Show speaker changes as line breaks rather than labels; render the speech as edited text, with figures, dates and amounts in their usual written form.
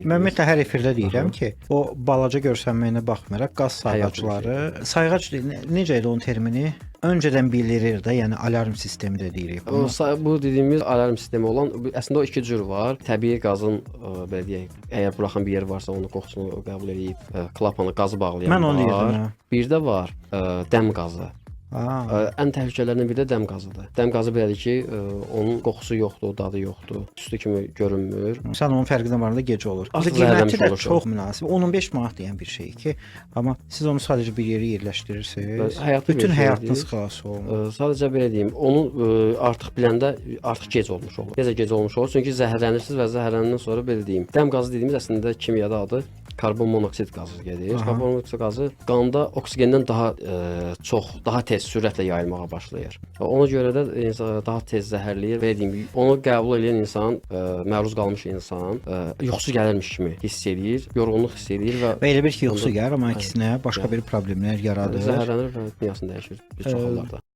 Mən ümumiyyətlə hər efirdə deyirəm ki, o balaca görsənməyinə baxmayaraq qaz sayğacları, sayğac necə idi onun termini? Öncədən bildirir də, yəni alarm sistemi də deyirik bunu.
Bu dediyimiz alarm sistemi olan, əslində o iki cür var. Təbii qazın belə deyək, əgər buraxan bir yer varsa, onun qoxusunu qəbul edib klapanı qazı bağlayan
Mən onu
var.
deyirdim.
Bir də var dəm qazı. Ən təhlükələrindən biri də dəm qazıdır. Dəm qazı belədir ki, onun qoxusu yoxdur, dadı yoxdur, tüstü kimi görünmür.
Sən onun fərqinə varanda gecə olur.
Artıq
Qiyməti də
olursun.
çox münasib. 15 manat deyən bir şey ki, amma siz onu sadəcə bir yerə yerləşdirirsiniz. Bütün həyatınız xilas olunur.
Sadəcə belə deyim, onu artıq biləndə artıq gec olmuş olur. Necə gec olmuş olur? Çünki zəhərlənirsiniz və zəhərləndən sonra belə deyim. Dəm qazı dediyimiz əslində kimyada adı karbon monoksid qazı gedir. Karbon monoksid qazı qanda oksigenden daha tez sürətlə yayılmağa başlayır. Ona görə də daha tez zəhərləyir. Belə deyim, onu qəbul edən insan, məruz qalmış insan yuxusu gəlirmiş kimi hiss edir, yorğunluq hiss edir və
elə bir ki, yuxusu gəlir, amma əksinə başqa bir problemlər yaradır.
Zəhərlənir və dünyasını dəyişir bir çox hallarda.